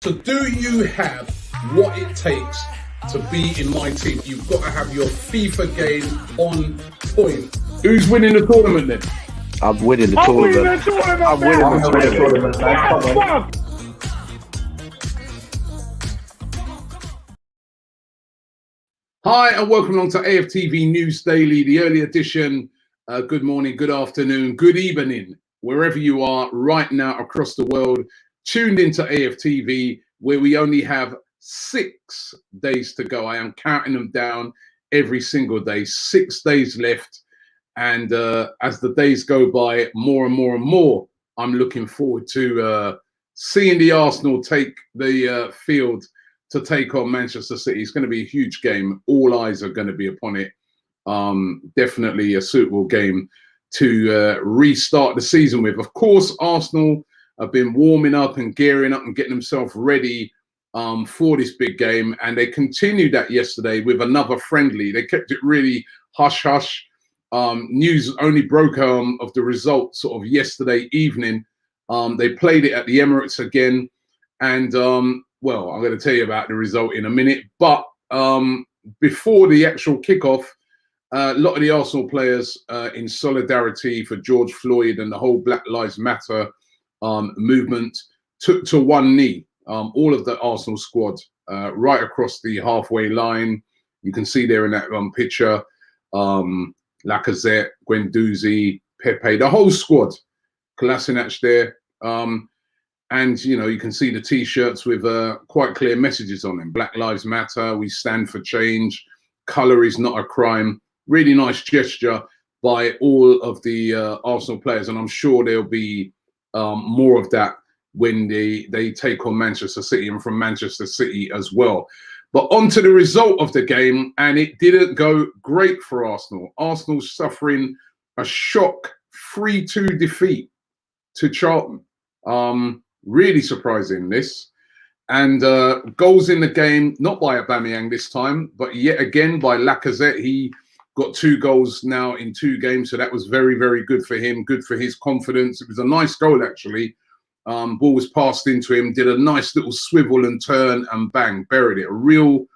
So do you have what it takes to be in my team? You've got to have your FIFA game on point. Who's winning the tournament then? I'm winning the tournament. I'm winning the tournament. Come on. Hi and welcome along to AFTV News Daily, the early edition. Good morning, good afternoon, good evening, wherever you are right now across the world, tuned into AFTV, where we only have 6 days to go. I am counting them down every single day, 6 days left. And as the days go by, more and more and more, I'm looking forward to seeing the Arsenal take the field to take on Manchester City. It's going to be a huge game. All eyes are going to be upon it. Definitely a suitable game to restart the season with. Of course, Arsenal have been warming up and gearing up and getting themselves ready for this big game. And they continued that yesterday with another friendly. They kept it really hush-hush. News only broke of the result sort of yesterday evening. They played it at the Emirates again. And well, I'm going to tell you about the result in a minute. But before the actual kickoff, a lot of the Arsenal players in solidarity for George Floyd and the whole Black Lives Matter movement took to one knee. All of the Arsenal squad right across the halfway line. You can see there in that picture, Lacazette, Guendouzi, Pepe, the whole squad. Kolasinac there. And, you know, you can see the T-shirts with quite clear messages on them. Black Lives Matter, we stand for change, colour is not a crime. Really nice gesture by all of the Arsenal players. And I'm sure there'll be more of that when they take on Manchester City and from Manchester City as well. But on to the result of the game, and it didn't go great for Arsenal. Arsenal suffering a shock 3-2 defeat to Charlton. Really surprising this. And goals in the game, not by Aubameyang this time, but yet again by Lacazette. He got 2 goals now in 2 games, so that was very, very good for him, good for his confidence. It was a nice goal, actually. Ball was passed into him, did a nice little swivel and turn and bang, buried it. A real,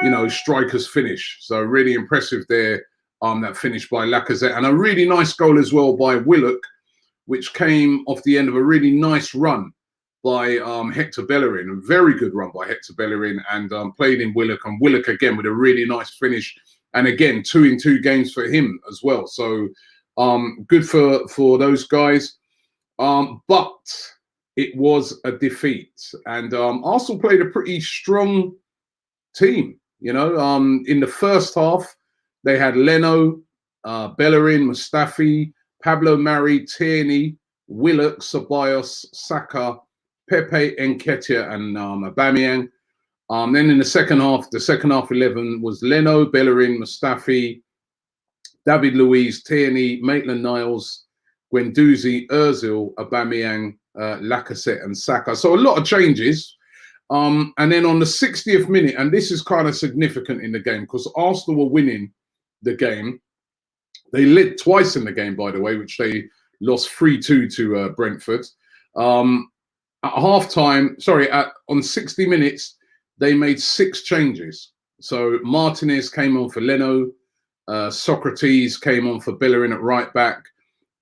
you know, striker's finish. So really impressive there, that finish by Lacazette. And a really nice goal as well by Willock, which came off the end of a really nice run by Hector Bellerin. A very good run by Hector Bellerin, and played in Willock. And Willock again with a really nice finish. And again, 2 in 2 games for him as well. So good for those guys. But it was a defeat. And Arsenal played a pretty strong team. You know, in the first half, they had Leno, Bellerin, Mustafi, Pablo Mari, Tierney, Willock, Ceballos, Saka, Pepe, Nketiah, and Aubameyang. Then in the second half 11 was Leno, Bellerin, Mustafi, David Luiz, Tierney, Maitland-Niles, Guendouzi, Ozil, Aubameyang, Lacazette, and Saka. So a lot of changes. And then on the 60th minute, and this is kind of significant in the game because Arsenal were winning the game. They led twice in the game, by the way, which they lost 3-2 to Brentford. At halftime, on 60 minutes, they made 6 changes. So Martinez came on for Leno, Socrates came on for Bellerin at right back,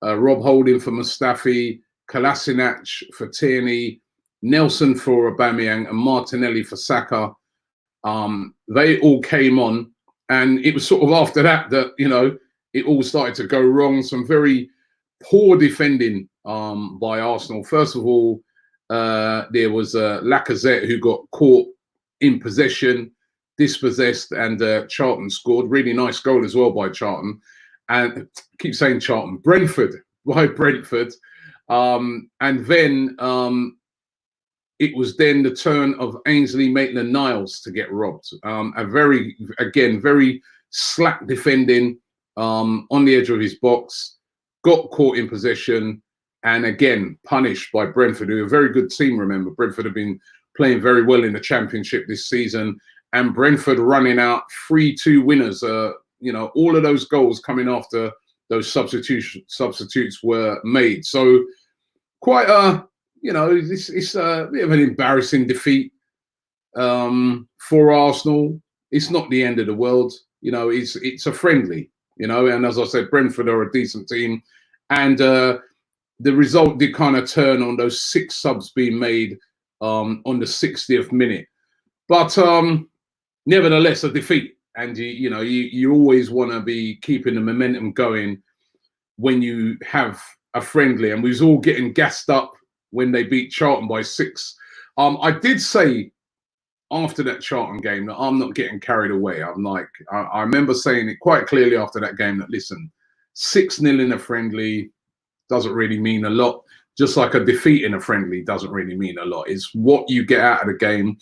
Rob Holding for Mustafi, Kolasinac for Tierney, Nelson for Aubameyang, and Martinelli for Saka. They all came on, and it was sort of after that, you know, it all started to go wrong. Some very poor defending by Arsenal. First of all, there was Lacazette who got caught in possession, dispossessed, and Charlton scored. Really nice goal as well by Charlton. And I keep saying Charlton, Brentford, by Brentford. And then it was then the turn of Ainsley Maitland-Niles to get robbed. A very slack defending on the edge of his box, got caught in possession, and again punished by Brentford, who are a very good team. Remember, Brentford have been playing very well in the Championship this season, and Brentford running out 3-2 winners. You know, all of those goals coming after those substitutes were made. So quite a you know, it's a bit of an embarrassing defeat for Arsenal. It's not the end of the world. You know, it's a friendly, you know, and as I said, Brentford are a decent team. And the result did kind of turn on those 6 subs being made on the 60th minute. But nevertheless, a defeat. And, you know, you always want to be keeping the momentum going when you have a friendly. And we was all getting gassed up when they beat Charlton by 6. I did say after that Charlton game that I'm not getting carried away. I'm like, I remember saying it quite clearly after that game that, listen, 6-0 in a friendly doesn't really mean a lot. Just like a defeat in a friendly doesn't really mean a lot. It's what you get out of the game,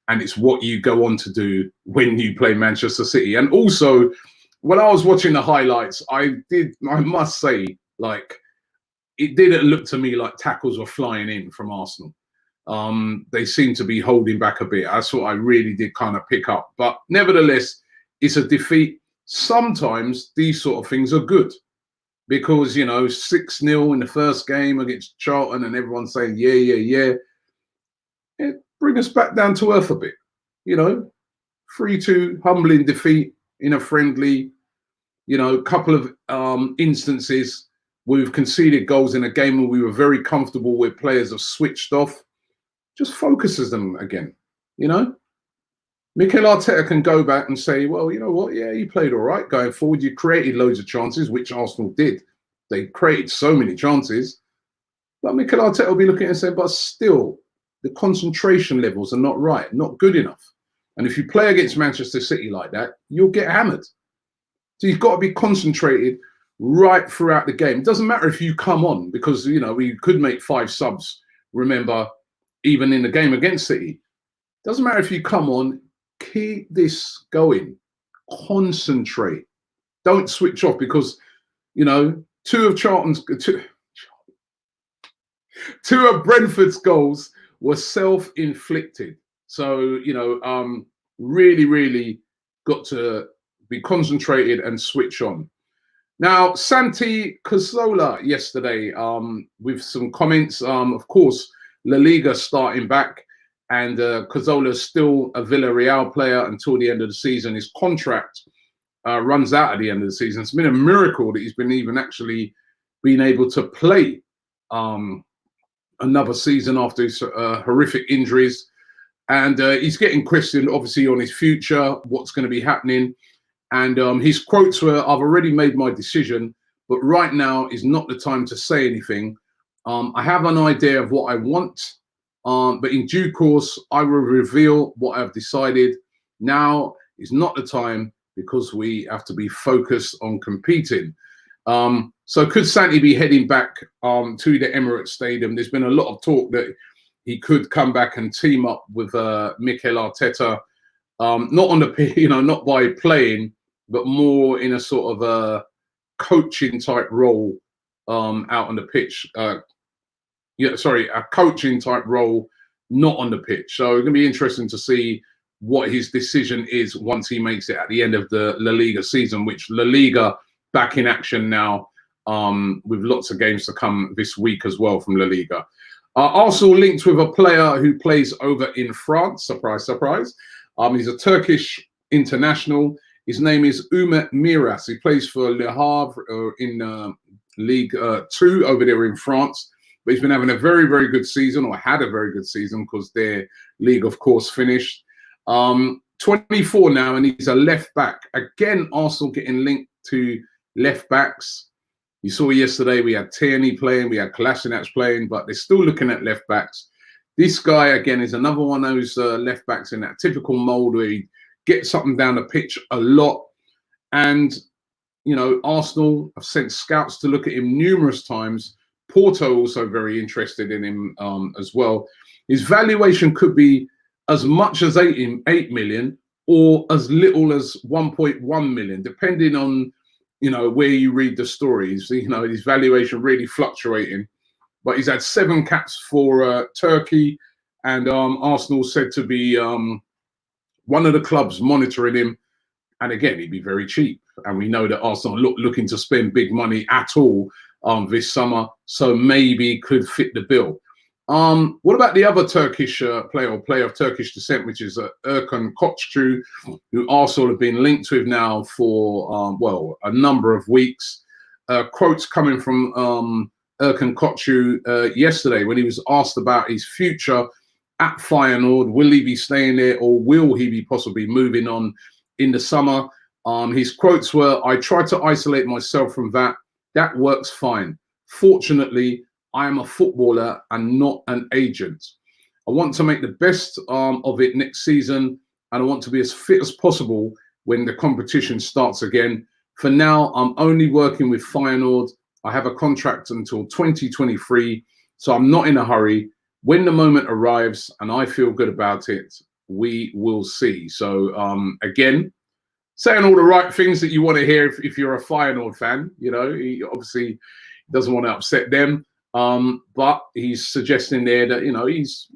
and it's what you go on to do when you play Manchester City. And also, when I was watching the highlights, I must say, like, it didn't look to me like tackles were flying in from Arsenal. They seem to be holding back a bit. That's what I really did kind of pick up. But nevertheless, it's a defeat. Sometimes these sort of things are good because, you know, 6-0 in the first game against Charlton and everyone's saying, yeah. It bring us back down to earth a bit. You know, 3-2 humbling defeat in a friendly, you know, couple of instances where we've conceded goals in a game where we were very comfortable where players have switched off. Just focuses them again, you know. Mikel Arteta can go back and say, well, you know what? Yeah, you played all right going forward. You created loads of chances, which Arsenal did. They created so many chances. But Mikel Arteta will be looking and saying, but still, the concentration levels are not right, not good enough. And if you play against Manchester City like that, you'll get hammered. So you've got to be concentrated right throughout the game. It doesn't matter if you come on because, you know, we could make 5 subs, remember, even in the game against City. Doesn't matter if you come on, keep this going. Concentrate. Don't switch off because, you know, two of Brentford's goals were self-inflicted. So, you know, really got to be concentrated and switch on. Now, Santi Cazorla yesterday with some comments. Of course, La Liga starting back, and Cazorla is still a Villarreal player until the end of the season. His contract runs out at the end of the season. It's been a miracle that he's been even actually being able to play another season after his horrific injuries. And he's getting questioned, obviously, on his future, what's going to be happening. And his quotes were, I've already made my decision, but right now is not the time to say anything. I have an idea of what I want, but in due course, I will reveal what I've decided. Now is not the time because we have to be focused on competing. So could Santi be heading back to the Emirates Stadium? There's been a lot of talk that he could come back and team up with Mikel Arteta, not on the, you know, not by playing, but more in a sort of a coaching type role out on the pitch. A coaching type role, not on the pitch. So it's going to be interesting to see what his decision is once he makes it at the end of the La Liga season, which La Liga back in action now with lots of games to come this week as well from La Liga. Arsenal linked with a player who plays over in France. Surprise, surprise. He's a Turkish international. His name is Umut Miras. He plays for Le Havre in League 2 over there in France. But he's been having a very, very good season, or had a very good season, because their league, of course, finished. 24 now, and he's a left back. Again, Arsenal getting linked to left backs. You saw yesterday we had Tierney playing, we had Kolasinac playing, but they're still looking at left backs. This guy, again, is another one of those left backs in that typical mould where he gets something down the pitch a lot. And, you know, Arsenal have sent scouts to look at him numerous times. Porto also very interested in him as well. His valuation could be as much as 8 million or as little as 1.1 million, depending on, you know, where you read the stories. You know, his valuation really fluctuating. But he's had 7 caps for Turkey, and Arsenal said to be one of the clubs monitoring him. And again, he'd be very cheap. And we know that Arsenal looking to spend big money at all this summer, so maybe could fit the bill. What about the other Turkish player of Turkish descent, which is Erkan Koçku, who Arsenal have been linked with now for well, a number of weeks. Quotes coming from Erkan Koçku yesterday when he was asked about his future at Feyenoord. Will he be staying there, or will he be possibly moving on in the summer? His quotes were, "I try to isolate myself from that. That works fine. Fortunately, I am a footballer and not an agent. I want to make the best of it next season, and I want to be as fit as possible when the competition starts again. For now, I'm only working with Feyenoord. I have a contract until 2023, so I'm not in a hurry. When the moment arrives and I feel good about it, we will see." So again, saying all the right things that you want to hear if you're a Feyenoord fan. You know, he obviously doesn't want to upset them. But he's suggesting there that, you know, he's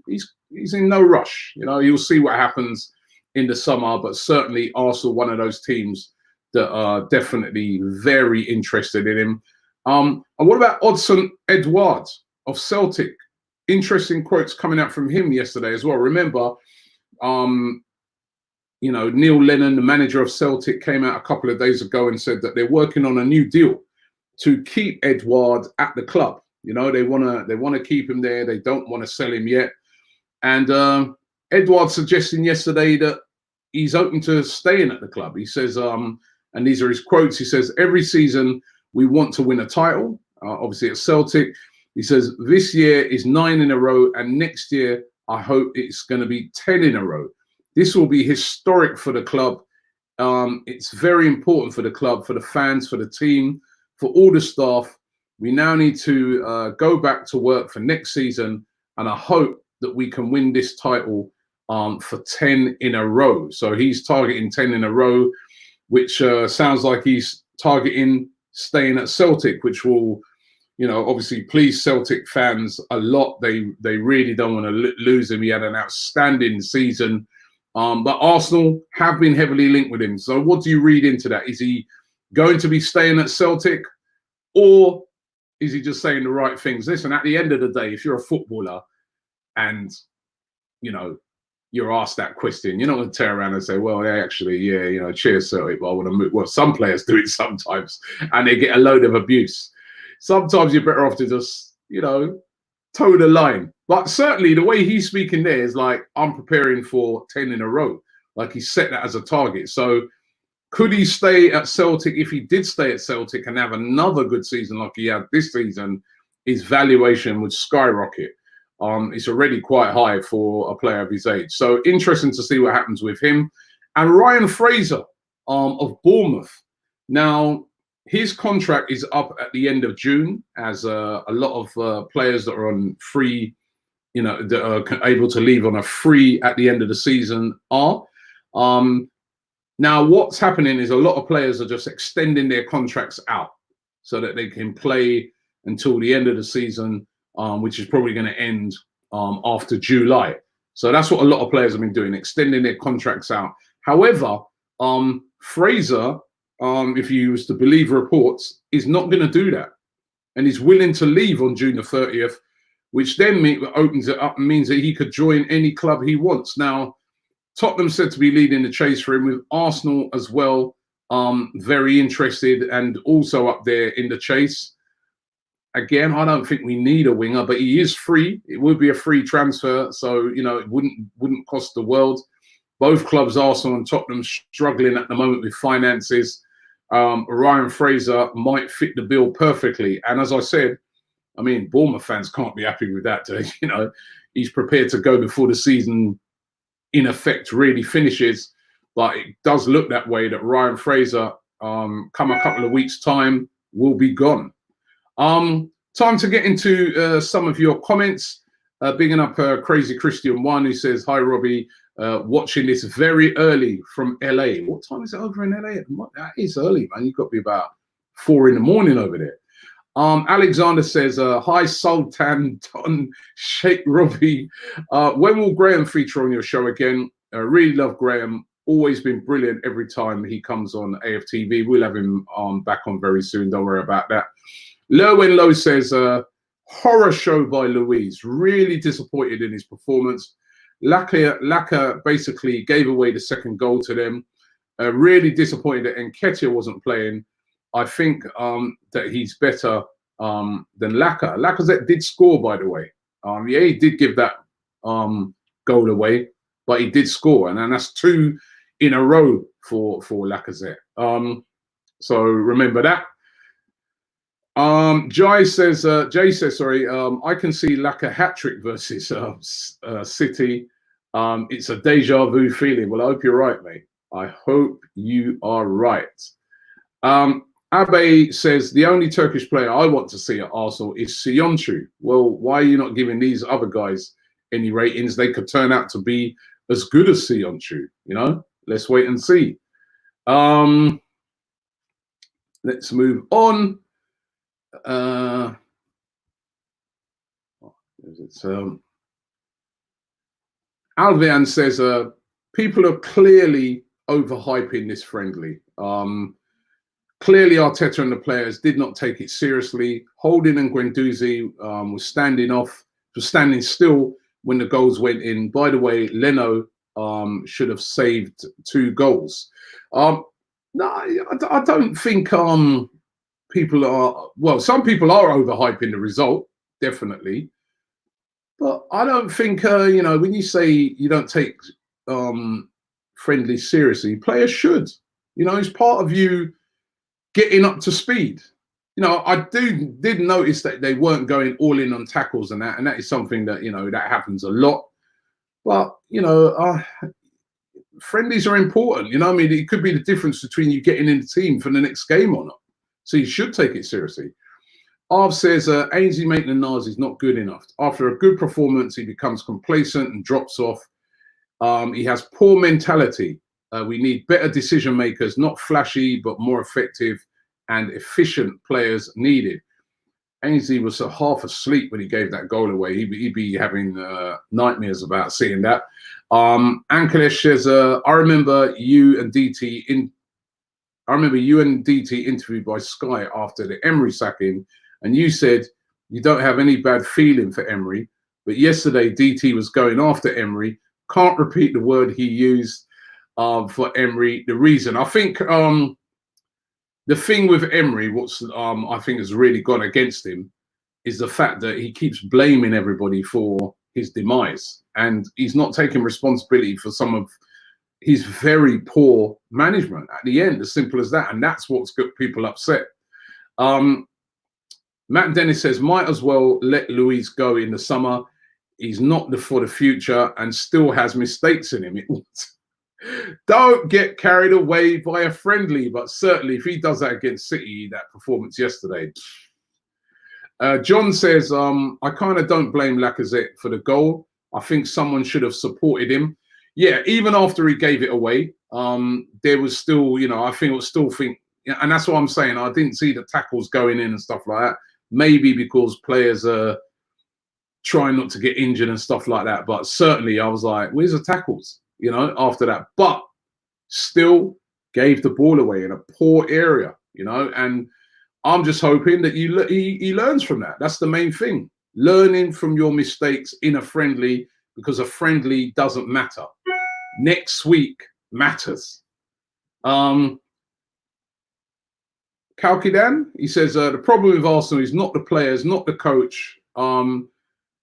in no rush. You know, you'll see what happens in the summer, but certainly Arsenal, one of those teams that are definitely very interested in him. And what about Odsonne Edouard of Celtic? Interesting quotes coming out from him yesterday as well. Remember, you know, Neil Lennon, the manager of Celtic, came out a couple of days ago and said that they're working on a new deal to keep Edouard at the club. You know, they want to keep him there. They don't want to sell him yet. And Edouard suggesting yesterday that he's open to staying at the club. He says, and these are his quotes. He says, "Every season we want to win a title. Obviously at Celtic." He says, "This year is 9 in a row, and next year I hope it's going to be 10 in a row. This will be historic for the club. It's very important for the club, for the fans, for the team, for all the staff. We now need to go back to work for next season, and I hope that we can win this title for 10 in a row." So he's targeting 10 in a row, which sounds like he's targeting staying at Celtic, which will, you know, obviously please Celtic fans a lot. They really don't want to lose him. He had an outstanding season. But Arsenal have been heavily linked with him. So what do you read into that? Is he going to be staying at Celtic, or is he just saying the right things? Listen, at the end of the day, if you're a footballer and, you know, you're asked that question, you're not going to turn around and say, "Well, actually, yeah, you know, cheers, Celtic, but I want to move." Well, some players do it sometimes, and they get a load of abuse. Sometimes you're better off to just, you know, toe the line. But certainly the way he's speaking there is like, I'm preparing for 10 in a row. Like he set that as a target. So could he stay at Celtic? If he did stay at Celtic and have another good season like he had this season, his valuation would skyrocket. It's already quite high for a player of his age. So interesting to see what happens with him. And Ryan Fraser of Bournemouth. Now, his contract is up at the end of June, as a lot of players that are on free, you know, that are able to leave on a free at the end of the season are. Now, what's happening is a lot of players are just extending their contracts out so that they can play until the end of the season, which is probably going to end after July. So that's what a lot of players have been doing, extending their contracts out. However, Fraser, if you was to believe reports, is not going to do that. And he's willing to leave on June the 30th, which then opens it up and means that he could join any club he wants. Now, Tottenham said to be leading the chase for him, with Arsenal as well, very interested and also up there in the chase. Again, I don't think we need a winger, but he is free. It would be a free transfer, so you know it wouldn't cost the world. Both clubs, Arsenal and Tottenham, struggling at the moment with finances. Ryan Fraser might fit the bill perfectly, and as I said, I mean, Bournemouth fans can't be happy with that. You know, he's prepared to go before the season, in effect, really finishes. But it does look that way, that Ryan Fraser, come a couple of weeks' time, will be gone. Time to get into some of your comments. Bigging up Crazy Christian 1, who says, "Hi, Robbie. Watching this very early from LA." What time is it over in LA? That is early, man. You've got to be about 4 in the morning over there. Alexander says, "Hi, Sultan Don Sheikh Robbie. When will Graham feature on your show again? Really love Graham. Always been brilliant every time he comes on AFTV. We'll have him back on very soon. Don't worry about that." Low and Low says, Horror show by Luiz. Really disappointed in his performance. Laka basically gave away the second goal to them. Really disappointed that Nketiah wasn't playing. I think that he's better than Laka. Lacazette did score, by the way. Yeah, he did give that goal away, but he did score, and that's 2 in a row for Lacazette. So remember that. Jay says, sorry, I can see Laka hat-trick versus City. It's a deja vu feeling. Well, I hope you're right, mate. I hope you are right. Abe says, the only Turkish player I want to see at Arsenal is Söyüncü. Well, why are you not giving these other guys any ratings? They could turn out to be as good as Söyüncü, you know? Let's wait and see. Let's move on. Alvian says, people are clearly overhyping this friendly. Clearly, Arteta and the players did not take it seriously. Holding and Guendouzi was standing still when the goals went in. By the way, Leno should have saved 2 goals. No, I don't think people are. Well, some people are overhyping the result, definitely. But I don't think, you know, when you say you don't take friendly seriously, players should. You know, it's part of you getting up to speed. You know, I did notice that they weren't going all in on tackles and that is something that, you know, that happens a lot. But, you know, friendlies are important. You know, I mean, it could be the difference between you getting in the team for the next game or not. So you should take it seriously. Arv says, Ainsley Maitland-Niles is not good enough. After a good performance, he becomes complacent and drops off. He has poor mentality. We need better decision makers, not flashy, but more effective and efficient players needed. Ainsley was half asleep when he gave that goal away. He'd be having nightmares about seeing that. Ankalesh says, I remember you and DT interviewed by Sky after the Emery sacking, and you said you don't have any bad feeling for Emery. But yesterday, DT was going after Emery. Can't repeat the word he used for Emery. The reason, I think, the thing with Emery, what's I think has really gone against him, is the fact that he keeps blaming everybody for his demise, and he's not taking responsibility for some of his very poor management at the end. As simple as that, and that's what's got people upset. Matt Dennis says, might as well let Luiz go in the summer. He's not for the future and still has mistakes in him. Don't get carried away by a friendly, but certainly if he does that against City, that performance yesterday. John says, I kind of don't blame Lacazette for the goal. I think someone should have supported him. Yeah, even after he gave it away, there was still, you know, I think it was still and that's what I'm saying. I didn't see the tackles going in and stuff like that. Maybe because players are trying not to get injured and stuff like that. But certainly I was like, where's the tackles? You know, after that. But still gave the ball away in a poor area, you know, and I'm just hoping that he learns from that. That's the main thing. Learning from your mistakes in a friendly, because a friendly doesn't matter. Next week matters. Kalkidan, he says, the problem with Arsenal is not the players, not the coach.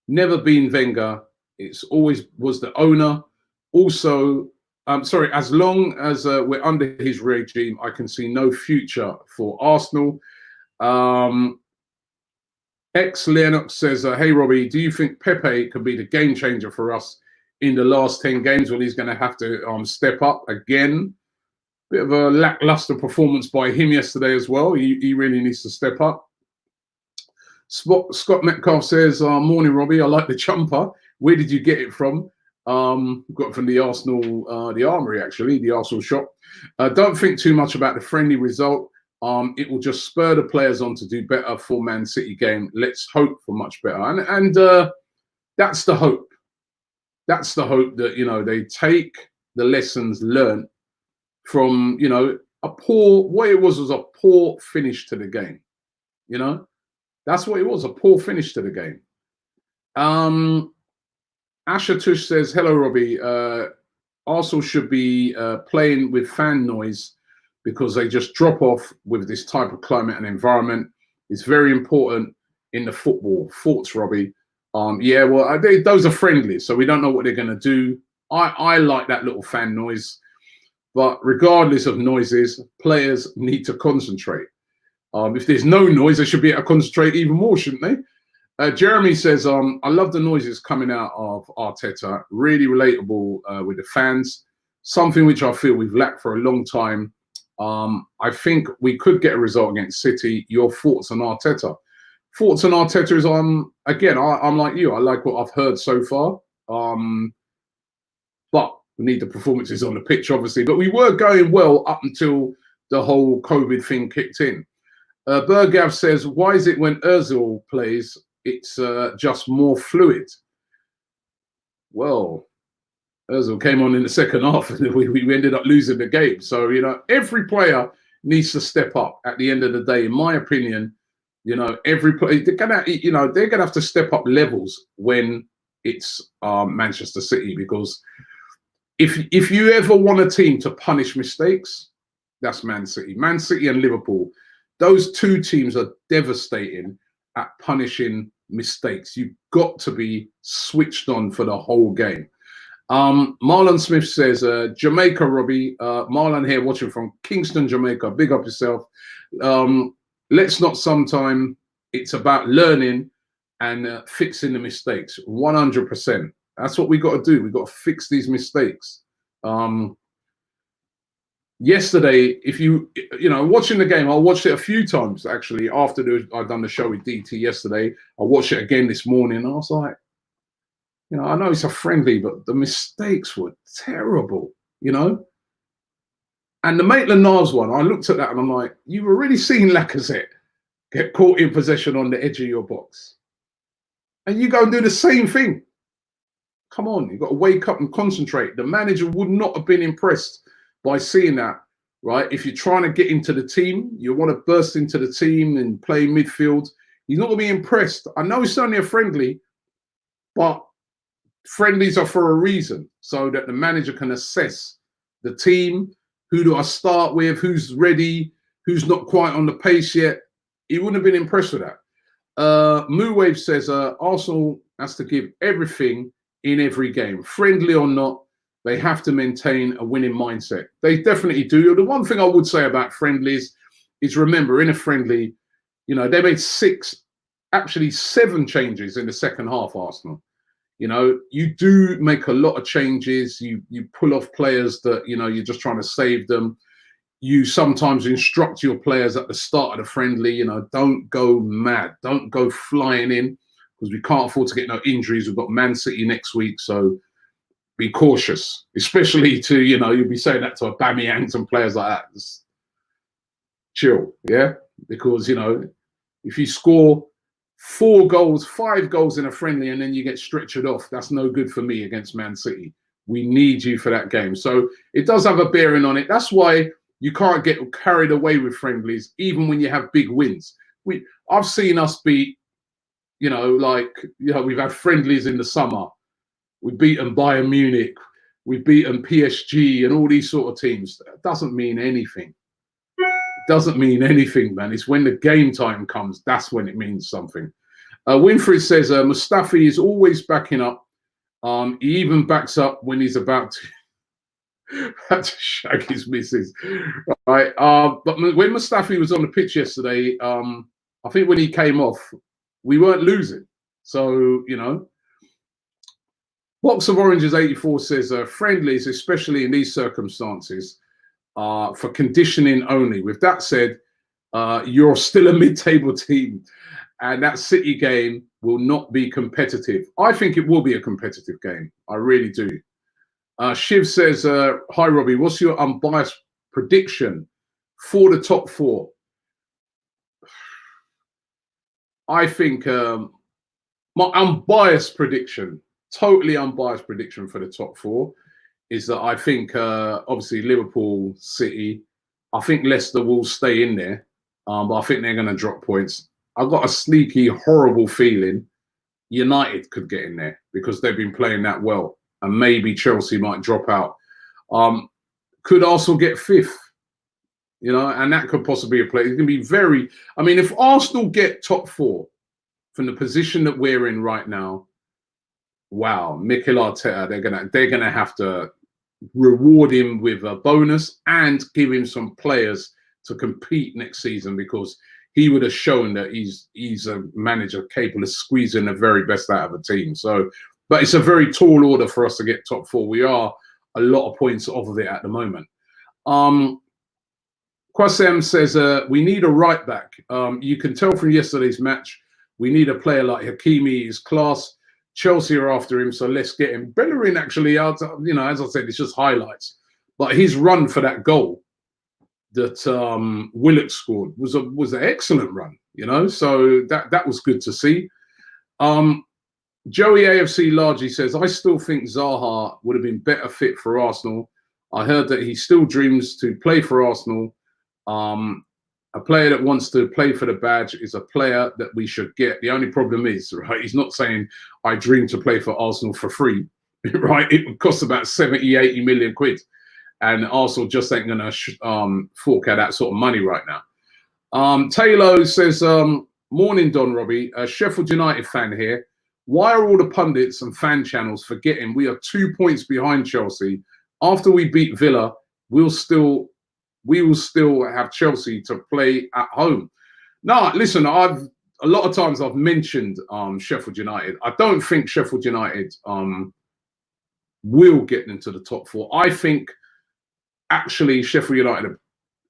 Never been Wenger. It's always was the owner. Also, as long as we're under his regime, I can see no future for Arsenal. Lennox says, hey, Robbie, do you think Pepe could be the game changer for us in the last 10 games? Well, he's going to have to step up again. Bit of a lackluster performance by him yesterday as well. He really needs to step up. Scott Metcalf says, morning, Robbie. I like the jumper. Where did you get it from? Got it from the Arsenal, the Armoury, actually, the Arsenal shop. Don't think too much about the friendly result. It will just spur the players on to do better for Man City game. Let's hope for much better. And that's the hope. That's the hope that, you know, they take the lessons learned from, you know, what it was a poor finish to the game, you know. That's what it was, a poor finish to the game. Asher Tush says, hello, Robbie. Arsenal should be playing with fan noise because they just drop off with this type of climate and environment. It's very important in the football. Thoughts, Robbie? Yeah, well, those are friendly, so we don't know what they're going to do. I like that little fan noise. But regardless of noises, players need to concentrate. If there's no noise, they should be able to concentrate even more, shouldn't they? Jeremy says, I love the noises coming out of Arteta. Really relatable with the fans. Something which I feel we've lacked for a long time. I think we could get a result against City. Your thoughts on Arteta? Thoughts on Arteta is, again, I'm like you. I like what I've heard so far. But we need the performances on the pitch, obviously. But we were going well up until the whole COVID thing kicked in. Bergav says, why is it when Ozil plays, it's just more fluid? Well, Ozil came on in the second half and we ended up losing the game. So, you know, every player needs to step up at the end of the day. In my opinion, you know, every player, they're gonna have to step up levels when it's Manchester City, because if you ever want a team to punish mistakes, that's Man City. Man City and Liverpool, those two teams are devastating at punishing mistakes. You've got to be switched on for the whole game. Marlon Smith says, Jamaica, Robbie. Marlon here watching from Kingston, Jamaica. Big up yourself. Let's not sometime. It's about learning and fixing the mistakes. 100%. That's what we got to do. We got to fix these mistakes. Yesterday, if you know, watching the game, I watched it a few times actually. After I'd done the show with DT yesterday, I watched it again this morning. I was like, you know, I know it's a friendly, but the mistakes were terrible, you know. And the Maitland-Niles one, I looked at that and I'm like, you've already seen Lacazette get caught in possession on the edge of your box, and you go and do the same thing. Come on, you've got to wake up and concentrate. The manager would not have been impressed by seeing that, right? If you're trying to get into the team, you want to burst into the team and play midfield, he's not going to be impressed. I know it's only a friendly, but friendlies are for a reason, so that the manager can assess the team. Who do I start with? Who's ready? Who's not quite on the pace yet? He wouldn't have been impressed with that. Moo Wave says, Arsenal has to give everything in every game, friendly or not. They have to maintain a winning mindset. They definitely do. The one thing I would say about friendlies is, remember, in a friendly, you know, they made 7 changes in the second half, Arsenal. You know, you do make a lot of changes. You pull off players that, you know, you're just trying to save them. You sometimes instruct your players at the start of the friendly, you know, don't go mad. Don't go flying in, because we can't afford to get no injuries. We've got Man City next week, so be cautious, especially to, you know, you'll be saying that to Aubameyang and players like that. Just chill, yeah? Because, you know, if you score 4 goals, 5 goals in a friendly and then you get stretchered off, that's no good for me against Man City. We need you for that game. So it does have a bearing on it. That's why you can't get carried away with friendlies, even when you have big wins. I've seen us beat, you know, like, you know, we've had friendlies in the summer. We've beaten Bayern Munich. We've beaten PSG and all these sort of teams. That doesn't mean anything. It doesn't mean anything, man. It's when the game time comes, that's when it means something. Winfried says, Mustafi is always backing up. He even backs up when he's about to shag his missus. Right. But when Mustafi was on the pitch yesterday, I think when he came off, we weren't losing. So, you know, Box of Oranges 84 says, friendlies, especially in these circumstances, for conditioning only. With that said, you're still a mid-table team, and that City game will not be competitive. I think it will be a competitive game. I really do. Shiv says, hi, Robbie, what's your unbiased prediction for the top 4? I think my unbiased prediction, totally unbiased prediction for the top 4 is that I think, obviously, Liverpool, City, I think Leicester will stay in there, but I think they're going to drop points. I've got a sneaky, horrible feeling United could get in there because they've been playing that well, and maybe Chelsea might drop out. Could Arsenal get fifth? You know, and that could possibly be a play. It's going to be very. I mean, if Arsenal get top four from the position that we're in right now, wow, Mikel Arteta, they're gonna have to reward him with a bonus and give him some players to compete next season, because he would have shown that he's a manager capable of squeezing the very best out of a team. So, but it's a very tall order for us to get top four. We are a lot of points off of it at the moment. Kwasem says, we need a right back. You can tell from yesterday's match, we need a player like Hakimi. His class. Chelsea are after him, so let's get him. Bellerin actually, you know, as I said, it's just highlights. But his run for that goal that Willock scored was an excellent run, you know. So that was good to see. Joey AFC largely says, I still think Zaha would have been better fit for Arsenal. I heard that he still dreams to play for Arsenal. A player that wants to play for the badge is a player that we should get. The only problem is, right, he's not saying I dream to play for Arsenal for free, right? It would cost about 70, 80 million quid. And Arsenal just ain't going to fork out that sort of money right now. Taylor says, morning, Don Robbie, a Sheffield United fan here. Why are all the pundits and fan channels forgetting we are 2 points behind Chelsea? After we beat Villa, we will still have Chelsea to play at home. No, listen, a lot of times I've mentioned Sheffield United. I don't think Sheffield United will get into the top four. I think actually Sheffield United,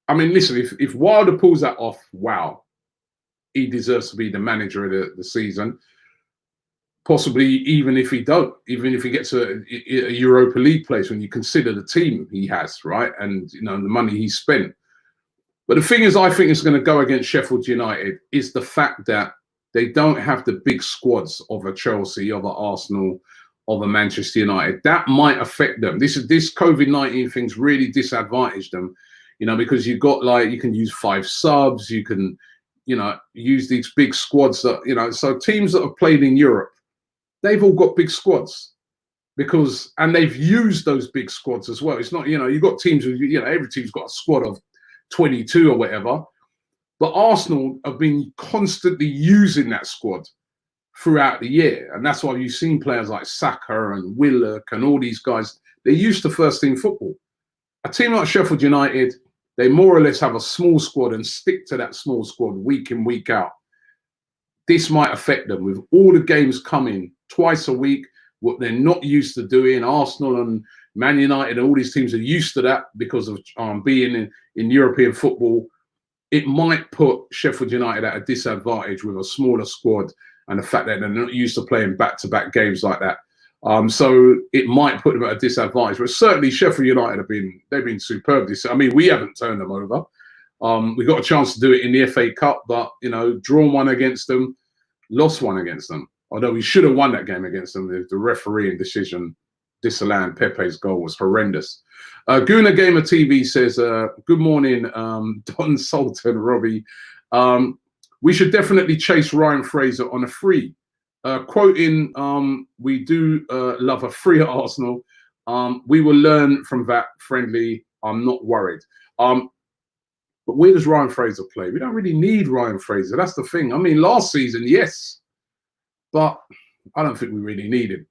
I mean, listen, if Wilder pulls that off, wow, he deserves to be the manager of the season. Possibly even if he gets a Europa League place, when you consider the team he has, right? And, you know, the money he spent. But the thing is, I think it's going to go against Sheffield United is the fact that they don't have the big squads of a Chelsea, of a Arsenal, of a Manchester United. That might affect them. This COVID-19 thing's really disadvantaged them, you know, because you've got, like, you can use 5 subs, you can, you know, use these big squads that, you know, so teams that have played in Europe, they've all got big squads and they've used those big squads as well. It's not, you know, you've got teams, you know, every team's got a squad of 22 or whatever, but Arsenal have been constantly using that squad throughout the year. And that's why you've seen players like Saka and Willock and all these guys, they're used to first team football. A team like Sheffield United, they more or less have a small squad and stick to that small squad week in, week out. This might affect them with all the games coming twice a week, what they're not used to doing. Arsenal and Man United and all these teams are used to that because of being in European football. It might put Sheffield United at a disadvantage with a smaller squad and the fact that they're not used to playing back-to-back games like that. So it might put them at a disadvantage. But certainly Sheffield United they've been superb this. I mean, we haven't turned them over. We got a chance to do it in the FA Cup, but, you know, drawn one against them, lost one against them. Although we should have won that game against them. The refereeing decision disallowing Pepe's goal was horrendous. Guna Gamer TV says, good morning, Don Sultan, Robbie. We should definitely chase Ryan Fraser on a free. Quoting, we do love a free at Arsenal. We will learn from that, friendly. I'm not worried. But where does Ryan Fraser play? We don't really need Ryan Fraser. That's the thing. I mean, last season, yes. But I don't think we really need him.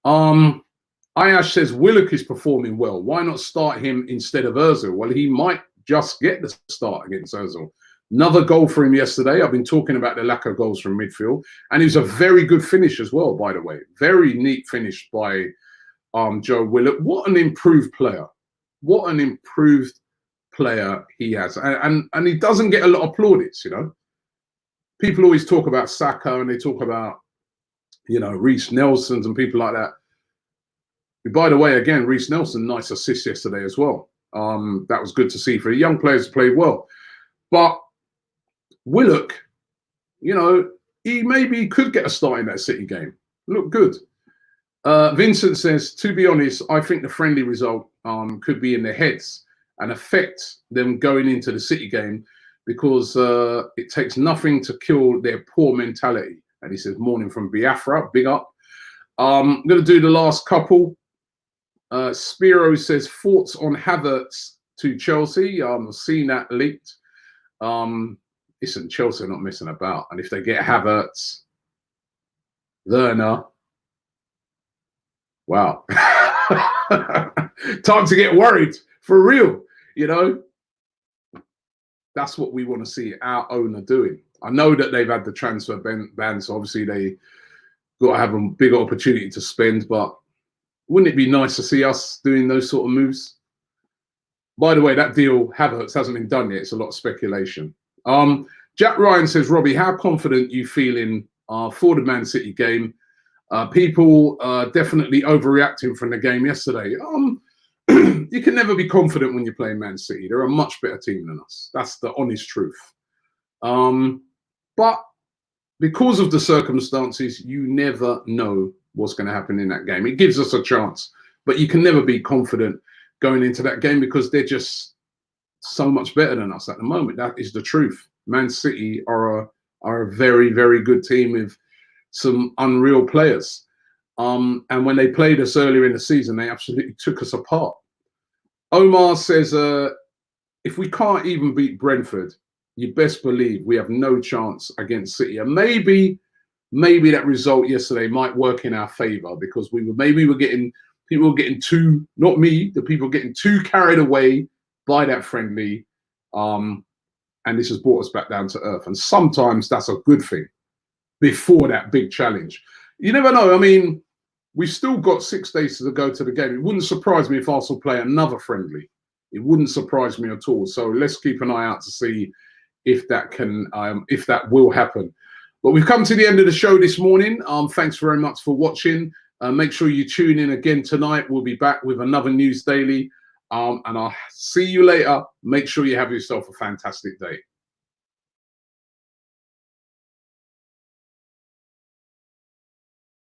Ayash says, Willock is performing well. Why not start him instead of Ozil? Well, he might just get the start against Ozil. Another goal for him yesterday. I've been talking about the lack of goals from midfield. And it was a very good finish as well, by the way. Very neat finish by Joe Willock. What an improved player. What an improved player he has. And he doesn't get a lot of plaudits, you know. People always talk about Saka and they talk about, you know, Reece Nelson's and people like that. By the way, again, Reece Nelson, nice assist yesterday as well. That was good to see for young players to play well. But Willock, you know, he maybe could get a start in that City game. Look good. Vincent says, to be honest, I think the friendly result could be in their heads and affect them going into the City game, because it takes nothing to kill their poor mentality. And he says, morning from Biafra, big up. I'm going to do the last couple. Spiro says, thoughts on Havertz to Chelsea. I've seen that leaked. Listen, Chelsea are not messing about. And if they get Havertz, Werner, wow. Time to get worried, for real, you know. That's what we want to see our owner doing. I know that they've had the transfer ban, so obviously they got to have a big opportunity to spend, but wouldn't it be nice to see us doing those sort of moves? By the way, that deal, Havertz, hasn't been done yet. It's a lot of speculation. Jack Ryan says, Robbie, how confident you feeling for the Man City game? People definitely overreacting from the game yesterday. You can never be confident when you're playing Man City. They're a much better team than us. That's the honest truth. But because of the circumstances, you never know what's going to happen in that game. It gives us a chance, but you can never be confident going into that game because they're just so much better than us at the moment. That is the truth. Man City are a very, very good team with some unreal players. And when they played us earlier in the season, they absolutely took us apart. Omar says, if we can't even beat Brentford, you best believe we have no chance against City. And maybe that result yesterday might work in our favour because people were getting too, not me, the people getting too carried away by that friendly. And this has brought us back down to earth. And sometimes that's a good thing before that big challenge. You never know. I mean, we've still got 6 days to go to the game. It wouldn't surprise me if Arsenal play another friendly. It wouldn't surprise me at all. So let's keep an eye out to see if that can, if that will happen. But we've come to the end of the show this morning. Thanks very much for watching. Make sure you tune in again tonight. We'll be back with another News Daily. And I'll see you later. Make sure you have yourself a fantastic day.